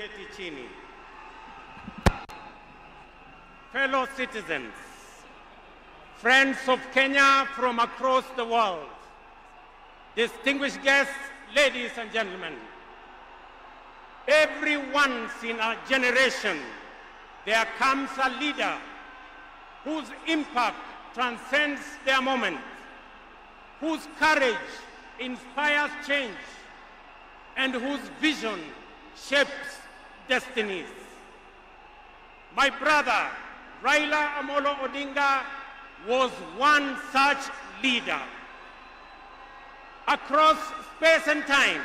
kuketi chini. Fellow citizens, friends of Kenya from across the world, distinguished guests, ladies and gentlemen, every once in a generation, there comes a leader whose impact transcends their moment, whose courage inspires change, and whose vision shapes destinies. My brother, RAILA Amolo Odinga, was one such leader. Across space and time,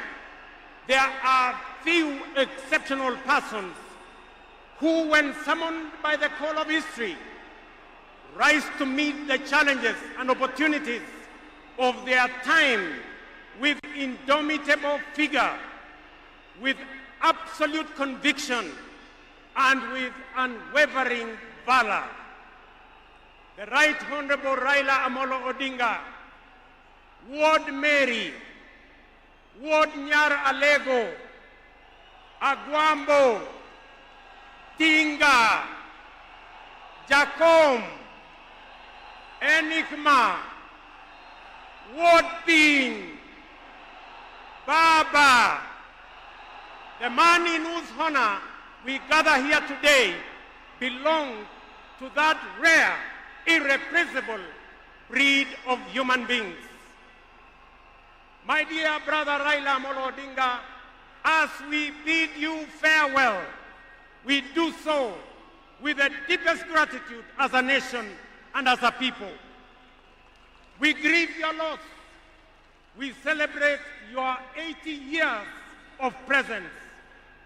there are few exceptional persons who, when summoned by the call of history, rise to meet the challenges and opportunities of their time with indomitable vigor, with absolute conviction, and with unwavering valor. The Right Honorable RAILA Amolo Odinga, Ward Mary, Ward Nyar Alego, Agwambo, Tinga, Jacom, Enigma, Ward Ping, Baba, the man in whose honor we gather here today belongs to that rare, irreplaceable breed of human beings. My dear brother RAILA Amolo Odinga, as we bid you farewell, we do so with the deepest gratitude as a nation and as a people. We grieve your loss. We celebrate your 80 years of presence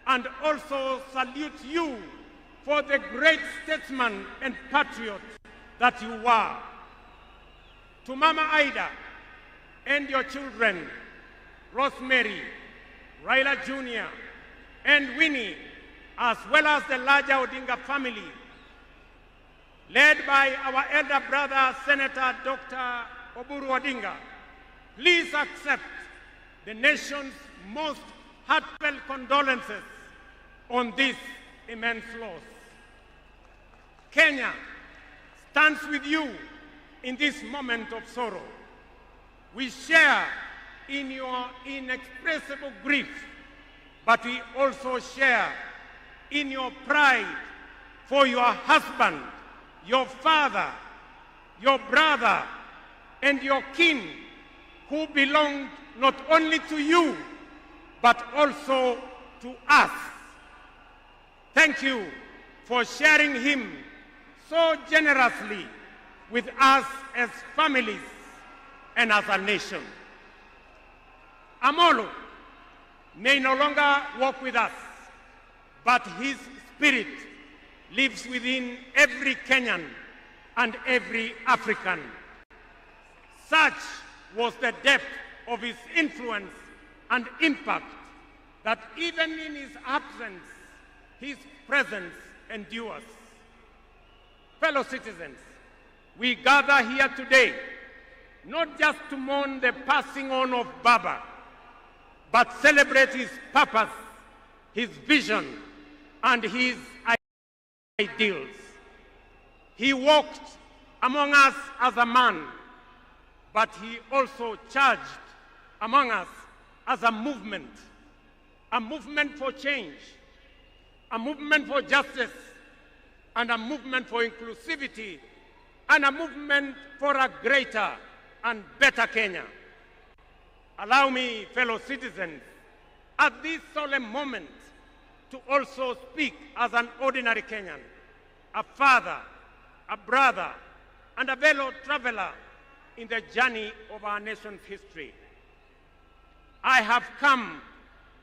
and also salute you for the great statesman and patriot that you were. To Mama Ida and your children, Rosemary, RAILA Jr., and Winnie, as well as the larger Odinga family, led by our elder brother, Senator Dr. Oburu Odinga, please accept the nation's most heartfelt condolences on this immense loss. Kenya stands with you in this moment of sorrow. We share in your inexpressible grief, but we also share in your pride for your husband, your father, your brother, and your kin, who belonged not only to you, but also to us. Thank you for sharing him so generously with us as families and as a nation. Amolo may no longer walk with us, but his spirit lives within every Kenyan and every African. Such was the depth of his influence and impact that even in his absence, his presence endures. Fellow citizens, we gather here today not just to mourn the passing on of Baba, but celebrate his purpose, his vision, and his ideals. He walked among us as a man, but he also charged among us as a movement for change, a movement for justice, and a movement for inclusivity, and a movement for a greater and better Kenya. Allow me, fellow citizens, at this solemn moment, to also speak as an ordinary Kenyan, a father, a brother, and a fellow traveler in the journey of our nation's history. I have come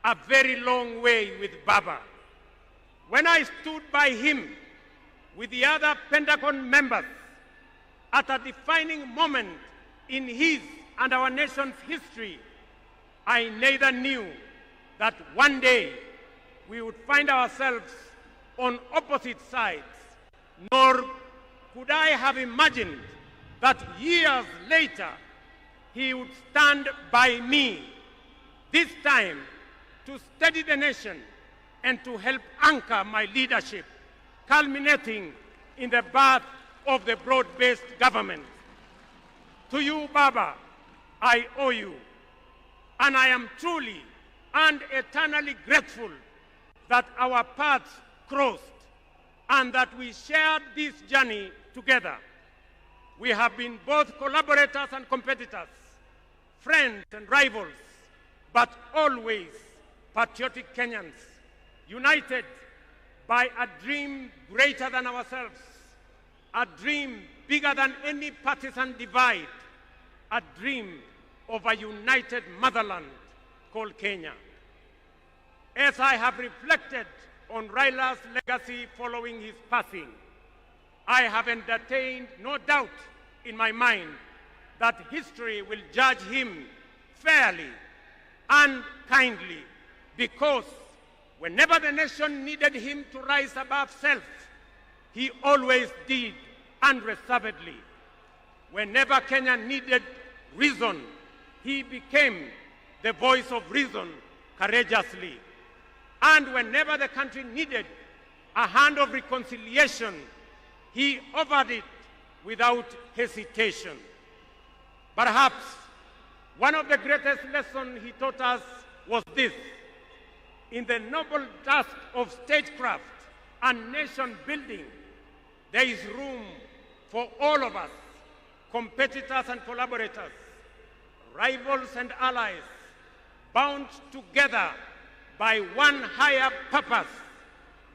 a very long way with Baba. When I stood by him with the other Pentagon members at a defining moment in his and our nation's history, I neither knew that one day we would find ourselves on opposite sides, nor could I have imagined that years later he would stand by me, this time to steady the nation and to help anchor my leadership, culminating in the birth of the broad-based government. To you, Baba, I owe you, and I am truly and eternally grateful that our paths crossed and that we shared this journey together. We have been both collaborators and competitors, friends and rivals, but always patriotic Kenyans, united by a dream greater than ourselves, a dream bigger than any partisan divide, a dream of a united motherland called Kenya. As I have reflected on RAILA's legacy following his passing, I have entertained no doubt in my mind that history will judge him fairly and kindly, because whenever the nation needed him to rise above self, he always did unreservedly. Whenever Kenya needed reason, he became the voice of reason courageously. And whenever the country needed a hand of reconciliation, he offered it without hesitation. Perhaps one of the greatest lessons he taught us was this: in the noble task of statecraft and nation building, there is room for all of us, competitors and collaborators, rivals and allies, bound together by one higher purpose,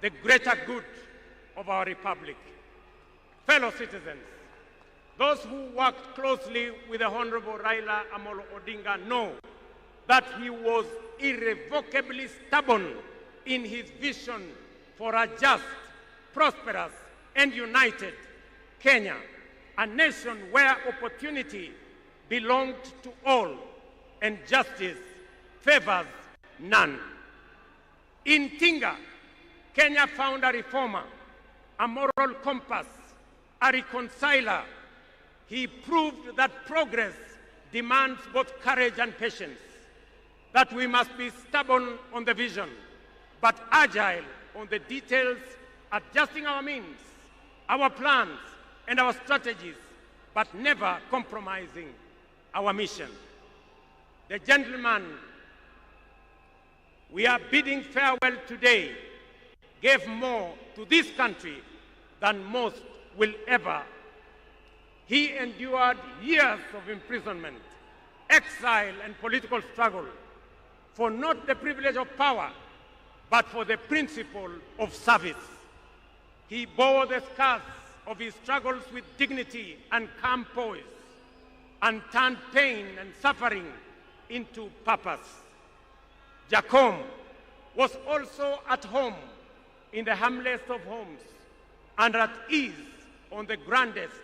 the greater good of our republic. Fellow citizens, those who worked closely with the Honorable RAILA Amolo Odinga know that he was irrevocably stubborn in his vision for a just, prosperous, and united Kenya, a nation where opportunity belonged to all and justice favors none. In Tinga, Kenya found a reformer, a moral compass, a reconciler. He proved that progress demands both courage and patience, that we must be stubborn on the vision, but agile on the details, adjusting our means, our plans, and our strategies, but never compromising our mission. The gentleman we are bidding farewell today gave more to this country than most will ever. He endured years of imprisonment, exile, and political struggle for not the privilege of power, but for the principle of service. He bore the scars of his struggles with dignity and calm poise, and turned pain and suffering into purpose. Jacom was also at home in the humblest of homes and at ease on the grandest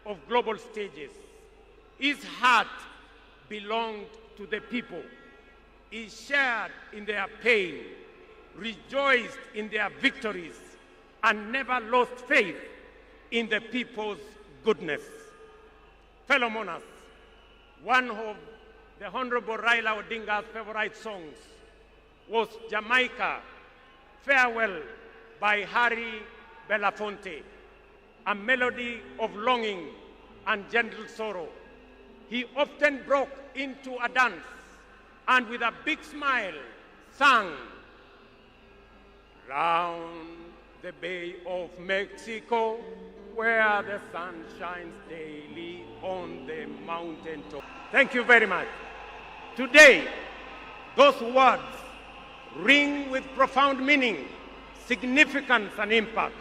of global stages. His heart belonged to the people. He shared in their pain, rejoiced in their victories, and never lost faith in the people's goodness. Fellow monarchs, one of the Honorable RAILA Odinga's favorite songs was Jamaica, Farewell by Harry Belafonte, a melody of longing and gentle sorrow. He often broke into a dance and with a big smile sang, "Round the Bay of Mexico, where the sun shines daily on the mountain top." Thank you very much. Today, those words ring with profound meaning, significance, and impact.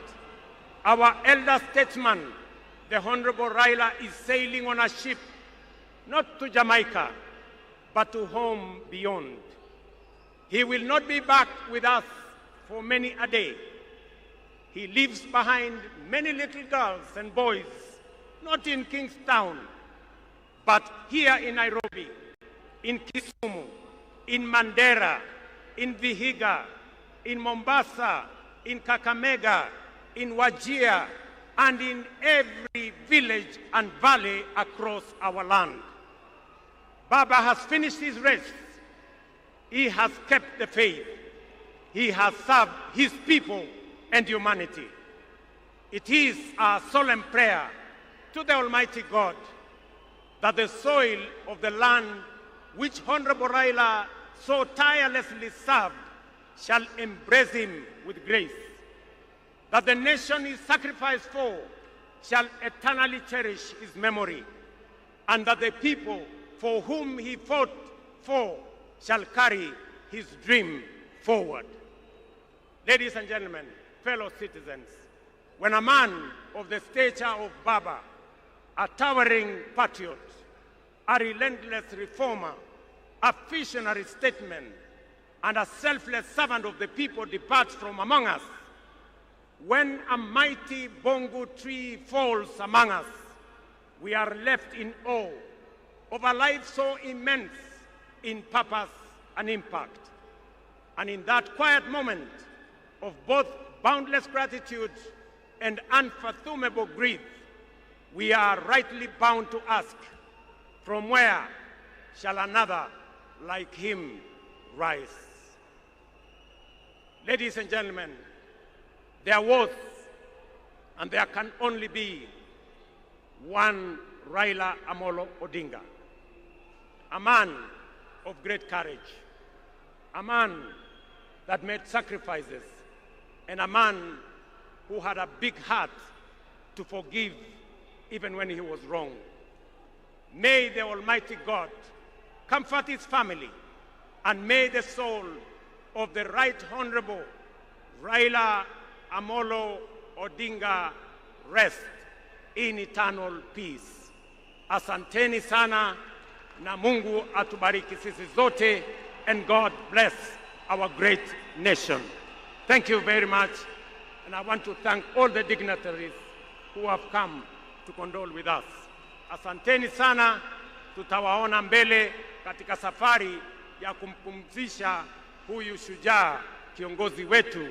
Our elder statesman, the Honorable RAILA, is sailing on a ship, not to Jamaica, but to home beyond. He will not be back with us for many a day. He leaves behind many little girls and boys, not in Kingstown, but here in Nairobi, in Kisumu, in Mandera, in Vihiga, in Mombasa, in Kakamega, in Wajir, and in every village and valley across our land. Baba has finished his race. He has kept the faith. he has served his people and humanity. It is our solemn prayer to the Almighty God that the soil of the land which Honorable RAILA so tirelessly served shall embrace him with grace, that the nation he sacrificed for shall eternally cherish his memory, and that the people for whom he fought for shall carry his dream forward. Ladies and gentlemen, fellow citizens, when a man of the stature of Baba, a towering patriot, a relentless reformer, a visionary statesman, and a selfless servant of the people departs from among us, when a mighty bongo tree falls among us, we are left in awe of a life so immense in purpose and impact. And in that quiet moment of both boundless gratitude and unfathomable grief, we are rightly bound to ask, from where shall another like him rise? Ladies and gentlemen, there was and there can only be one RAILA Amolo Odinga, a man of great courage, a man that made sacrifices, and a man who had a big heart to forgive even when he was wrong. May the Almighty God comfort his family, and may the soul of the Right Honorable RAILA Amolo Odinga rest in eternal peace. Asanteni sana, na Mungu atubariki sisi zote, and God bless our great nation. Thank you very much, and I want to thank all the dignitaries who have come to condole with us. Asanteni sana, tutawaona mbele katika safari ya kumpumzisha huyu shujaa kiongozi wetu.